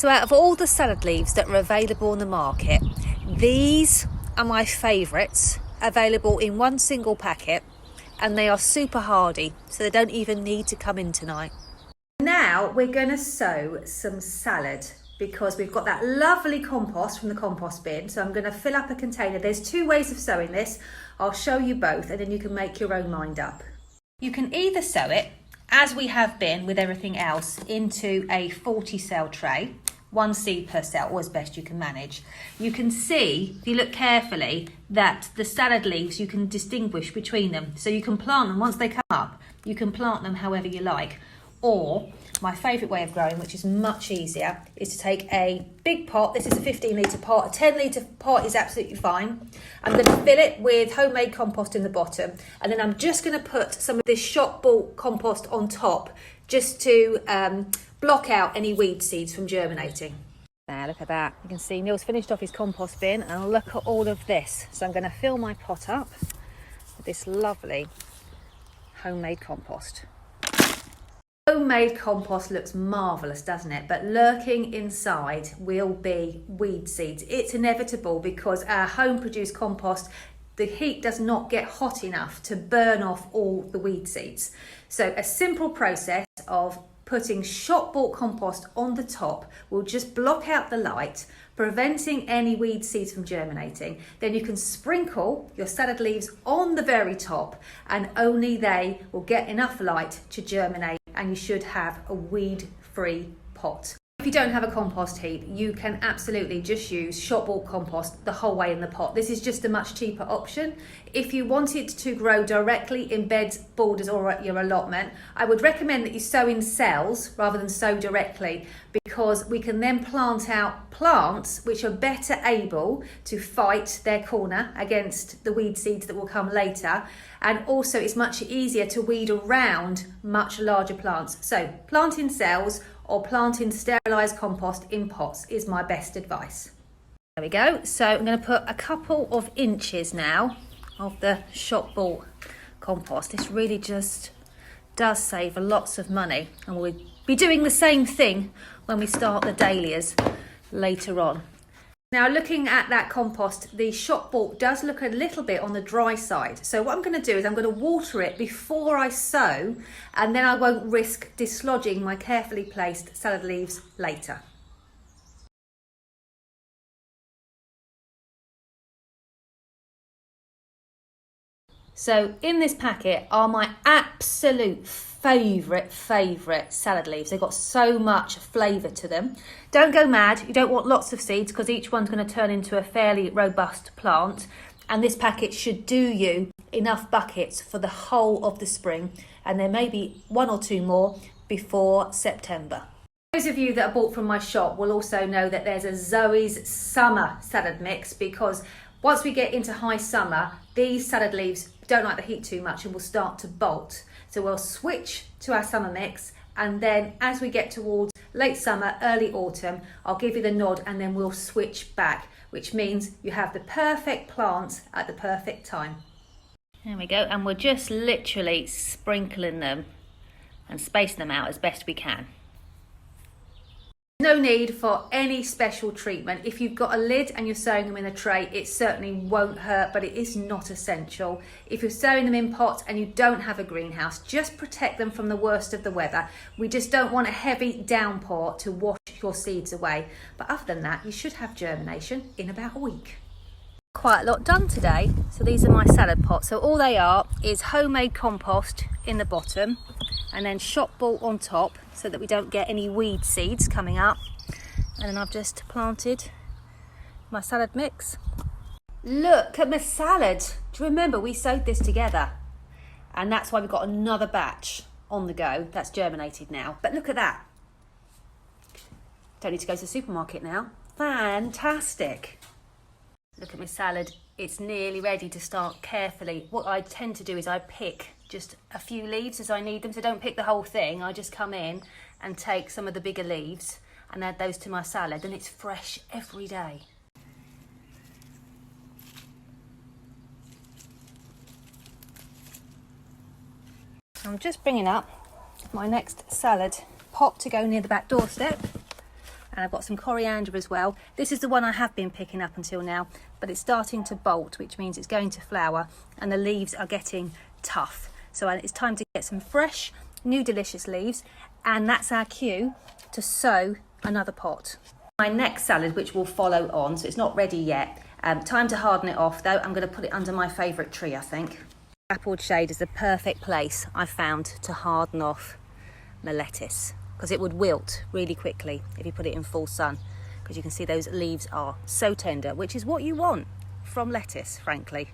So out of all the salad leaves that are available on the market, these are my favourites, available in one single packet, and they are super hardy, so they don't even need to come in tonight. Now we're going to sow some salad because we've got that lovely compost from the compost bin. So I'm going to fill up a container. There's two ways of sowing this. I'll show you both and then you can make your own mind up. You can either sow it, as we have been with everything else, into a 40 cell tray, one seed per cell, or as best you can manage. You can see, if you look carefully, that the salad leaves, you can distinguish between them. So you can plant them once they come up. You can plant them however you like. Or my favourite way of growing, which is much easier, is to take a big pot. This is a 15 litre pot. A 10 litre pot is absolutely fine. I'm going to fill it with homemade compost in the bottom. And then I'm just going to put some of this shop bought compost on top just to block out any weed seeds from germinating. Now look at that. You can see Neil's finished off his compost bin and look at all of this. So I'm going to fill my pot up with this lovely homemade compost. Homemade compost looks marvellous, doesn't it? But lurking inside will be weed seeds. It's inevitable because our home-produced compost, the heat does not get hot enough to burn off all the weed seeds. So a simple process of putting shop-bought compost on the top will just block out the light, preventing any weed seeds from germinating. Then you can sprinkle your salad leaves on the very top and only they will get enough light to germinate, and you should have a weed-free pot. If you don't have a compost heap, you can absolutely just use shop-bought compost the whole way in the pot. This is just a much cheaper option. If you wanted to grow directly in beds, borders or at your allotment, I would recommend that you sow in cells rather than sow directly, because we can then plant out plants which are better able to fight their corner against the weed seeds that will come later. And also it's much easier to weed around much larger plants. So plant in cells or plant in sterilised compost in pots is my best advice. There we go. So I'm going to put a couple of inches now of the shop bought compost. This really just does save lots of money, and we'll be doing the same thing when we start the dahlias later on. Now looking at that compost, the shop bought does look a little bit on the dry side. So what I'm going to do is I'm going to water it before I sow, and then I won't risk dislodging my carefully placed salad leaves later. So in this packet are my absolute favourite salad leaves. They've got so much flavour to them. Don't go mad. You don't want lots of seeds because each one's going to turn into a fairly robust plant. And this packet should do you enough buckets for the whole of the spring. And there may be one or two more before September. Those of you that are bought from my shop will also know that there's a Zoe's summer salad mix, because once we get into high summer, these salad leaves don't like the heat too much and will start to bolt. So we'll switch to our summer mix, and then as we get towards late summer, early autumn, I'll give you the nod and then we'll switch back, which means you have the perfect plants at the perfect time. There we go, and we're just literally sprinkling them and spacing them out as best we can. No need for any special treatment. If you've got a lid and you're sowing them in a tray, it certainly won't hurt, but it is not essential. If you're sowing them in pots and you don't have a greenhouse, just protect them from the worst of the weather. We just don't want a heavy downpour to wash your seeds away. But other than that, you should have germination in about a week. Quite a lot done today. So these are my salad pots. So all they are is homemade compost in the bottom and then shop bought on top so that we don't get any weed seeds coming up. And then I've just planted my salad mix. Look at my salad. Do you remember we sowed this together? And that's why we've got another batch on the go. That's germinated now. But look at that. Don't need to go to the supermarket now. Fantastic. Look at my salad. It's nearly ready to start carefully. What I tend to do is I pick just a few leaves as I need them. So don't pick the whole thing. I just come in and take some of the bigger leaves and add those to my salad, and it's fresh every day. I'm just bringing up my next salad pot to go near the back doorstep. And I've got some coriander as well. This is the one I have been picking up until now, but it's starting to bolt, which means it's going to flower and the leaves are getting tough. So it's time to get some fresh, new delicious leaves, and that's our cue to sow another pot. My next salad, which will follow on, so it's not ready yet. Time to harden it off though. I'm going to put it under my favourite tree, I think. Dappled shade is the perfect place I've found to harden off my lettuce, because it would wilt really quickly if you put it in full sun, because you can see those leaves are so tender, which is what you want from lettuce, frankly.